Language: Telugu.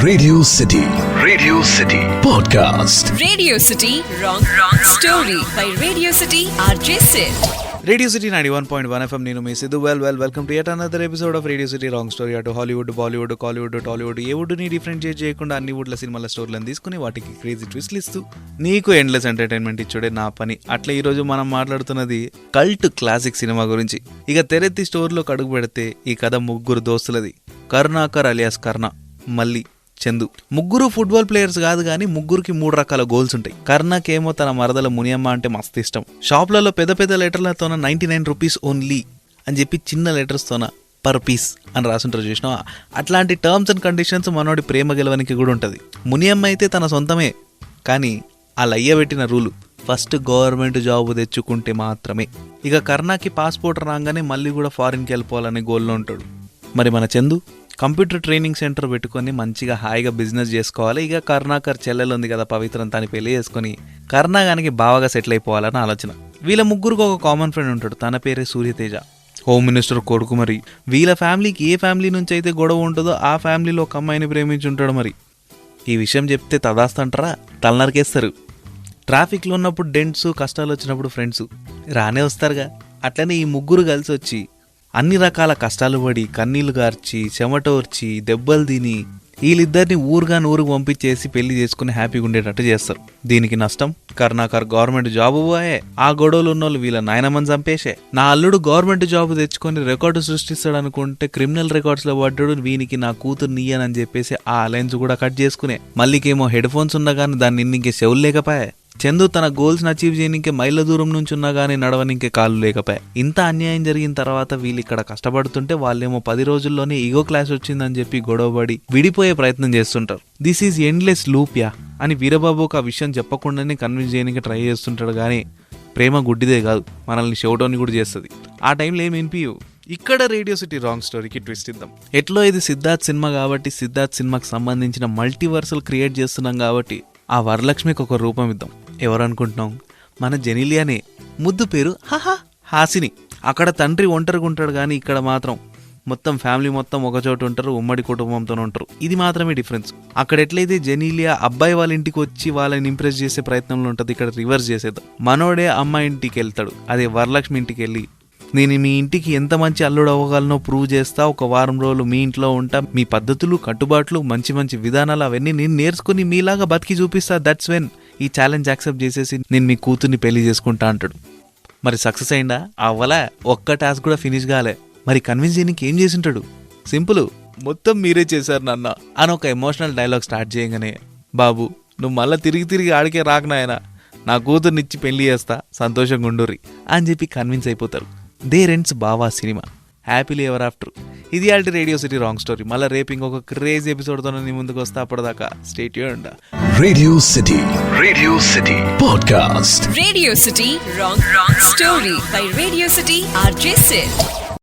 Radio City Podcast. Radio City Wrong Story by Radio City RJ Sid. Radio City 91.1 FM. నేను మీ Siddhu. Welcome to yet another episode of Radio City wrong story. అటు హాలీవుడ్, బాలీవుడ్, కాలీవుడ్, టాలీవుడ్, ఏ వుడ్ని డిఫరెన్షియేట్ చేయకుండా అన్ని వుడ్ల సినిమాల స్టోరీలను తీసుకుని వాటికి క్రేజీ ట్విస్ట్లు ఇస్తూ నీకు ఎండ్లెస్ ఎంటర్టైన్మెంట్ ఇచ్చుడే నా పని. అట్లా ఈరోజు మనం మాట్లాడుతున్నది కల్ట్ క్లాసిక్ సినిమా గురించి. ఇక తెరెత్తి స్టోరీలోకి అడుగు పెడితే ఈ కథ ముగ్గురు దోస్తులది. కరుణాకర్ అలియాస్ కర్ణ, మళ్ళీ చందు. ముగ్గురు ఫుట్బాల్ ప్లేయర్స్ కాదు కానీ ముగ్గురికి 3 రకాల గోల్స్ ఉంటాయి. కర్ణకేమో తన మరదల మునియమ్మ అంటే మస్తు ఇష్టం. షాప్లలో పెద్ద లెటర్లతోన 99 రూపీస్ ఓన్లీ అని చెప్పి చిన్న లెటర్స్తోన పర్ పీస్ అని రాసుంటారు చూసినా. అట్లాంటి టర్మ్స్ అండ్ కండిషన్స్ మనోడి ప్రేమ గెలవనికి కూడా ఉంటుంది. మునియమ్మ అయితే తన సొంతమే, కానీ వాళ్ళు అయ్యబెట్టిన రూలు ఫస్ట్ గవర్నమెంట్ జాబ్ తెచ్చుకుంటే మాత్రమే. ఇక కర్ణకి పాస్పోర్ట్ రాగానే మళ్ళీ కూడా ఫారిన్కి వెళ్ళిపోవాలనే గోల్లో ఉంటాడు. మరి మన చందు కంప్యూటర్ ట్రైనింగ్ సెంటర్ పెట్టుకొని మంచిగా హాయిగా బిజినెస్ చేసుకోవాలి. ఇక కరుణాకర్ చెల్లెలు ఉంది కదా పవిత్రం, తను పెళ్లి చేసుకొని కరుణాగానికి బాగా సెటిల్ అయిపోవాలని ఆలోచన. వీళ్ళ ముగ్గురికి ఒక కామన్ ఫ్రెండ్ ఉంటాడు, తన పేరే సూర్యతేజ, హోమ్ మినిస్టర్ కొడుకు. మరి వీళ్ళ ఫ్యామిలీకి ఏ ఫ్యామిలీ నుంచి అయితే గొడవ ఉంటుందో ఆ ఫ్యామిలీలో ఒక అమ్మాయిని ప్రేమించి ఉంటాడు. మరి ఈ విషయం చెప్తే తదాస్తంటారా, తలనరికేస్తారు. ట్రాఫిక్లో ఉన్నప్పుడు డెంట్స్, కష్టాలు వచ్చినప్పుడు ఫ్రెండ్స్ రానే వస్తారుగా. అట్లనే ఈ ముగ్గురు కలిసి వచ్చి అన్ని రకాల కష్టాలు పడి కన్నీళ్లు గార్చి చెమటోర్చి దెబ్బలు తిని వీళ్ళిద్దరిని ఊరుకు పంపించేసి పెళ్లి చేసుకుని హ్యాపీగా ఉండేటట్టు చేస్తారు. దీనికి నష్టం కరుణాకర్ గవర్నమెంట్ జాబ్ పోయే, ఆ గొడవలు ఉన్నోళ్ళు వీళ్ళ నాయనమ్మని చంపేసే. నా అల్లుడు గవర్నమెంట్ జాబ్ తెచ్చుకొని రికార్డు సృష్టిస్తాడు అనుకుంటే క్రిమినల్ రికార్డ్స్ లో పడ్డాడు, వీనికి నా కూతురు నీయనని చెప్పేసి ఆ అలయన్స్ కూడా కట్ చేసుకునే. మళ్ళీకేమో హెడ్ ఫోన్స్ ఉన్నా కానీ దాన్ని ఇంకే చెవులు లేకపోయా. చందు తన గోల్స్ అచీవ్ చేయనికే మైళ్ళ దూరం నుంచి ఉన్నా కానీ నడవనికే కాళ్ళు లేకపోయా. ఇంత అన్యాయం జరిగిన తర్వాత వీళ్ళు ఇక్కడ కష్టపడుతుంటే వాళ్ళేమో 10 రోజుల్లోనే ఈగో క్లాస్ వచ్చిందని చెప్పి గొడవపడి విడిపోయే ప్రయత్నం చేస్తుంటారు. This is endless loop yeah అని వీరబాబుకు ఆ విషయం చెప్పకుండానే కన్విన్స్ చేయడానికి ట్రై చేస్తుంటాడు. కానీ ప్రేమ గుడ్డిదే కాదు, మనల్ని షౌటౌన్ కూడా చేస్తుంది. ఆ టైంలో ఏం వినిపించవు. ఇక్కడ రేడియో సిటీ రాంగ్ స్టోరీకి ట్విస్ట్ ఇద్దాం. ఎట్లో ఇది సిద్ధార్థ్ సినిమా కాబట్టి సిద్ధార్థ్ సినిమాకి సంబంధించిన మల్టీవర్సల్ క్రియేట్ చేస్తున్నాం కాబట్టి ఆ వరలక్ష్మికి ఒక రూపం ఇద్దాం. ఎవరనుకుంటున్నాం? మన జెనీలియానే. ముద్దు పేరు హాసిని. అక్కడ తండ్రి ఒంటరిగా ఉంటాడు కానీ ఇక్కడ మాత్రం మొత్తం ఫ్యామిలీ మొత్తం ఒకచోట ఉంటారు, ఉమ్మడి కుటుంబంతో ఉంటారు. ఇది మాత్రమే డిఫరెన్స్. అక్కడ ఎట్లయితే జెనీలియా అబ్బాయి వాళ్ళ ఇంటికి వచ్చి వాళ్ళని ఇంప్రెస్ చేసే ప్రయత్నంలో ఉంటుంది, ఇక్కడ రివర్స్ చేసేద్దాం. మనోడే అమ్మాయి ఇంటికి వెళ్తాడు, అదే వరలక్ష్మి ఇంటికి వెళ్ళి నేను మీ ఇంటికి ఎంత మంచి అల్లుడు అవ్వగలనో ప్రూవ్ చేస్తా, ఒక వారం రోజులు మీ ఇంట్లో ఉంటా, మీ పద్ధతులు కట్టుబాట్లు మంచి విధానాలు అవన్నీ నేను నేర్చుకుని మీలాగా బతికి చూపిస్తా. దట్స్ వెన్ ఈ ఛాలెంజ్ యాక్సెప్ట్ చేసేసి నేను మీ కూతుర్ని పెళ్లి చేసుకుంటా అంటాడు. మరి సక్సెస్ అయిందా? అవ్వలే. ఒక్క టాస్క్ కూడా ఫినిష్ కాలే. మరి కన్విన్స్ చేయడానికి ఏం చేసింటాడు? సింపుల్, మొత్తం మీరే చేశారు నాన్న అని ఒక ఎమోషనల్ డైలాగ్ స్టార్ట్ చేయగానే, బాబు నువ్వు మళ్ళీ తిరిగి ఆడికే రాకనాయనా, నా కూతుర్నిచ్చి పెళ్లి చేస్తా, సంతోషంగా ఉండుర్రి అని చెప్పి కన్విన్స్ అయిపోతారు. There ends Bava cinema. Happily ever after. ఇది already Radio City wrong story. మళ్ళీ రేపు ఇంకొక క్రేజీ ఎపిసోడ్తో నీ ముందుకు వస్తా. అప్పటిదాకా stay tuned. Radio City Podcast. Radio City Wrong Story by Radio City RJ Sid.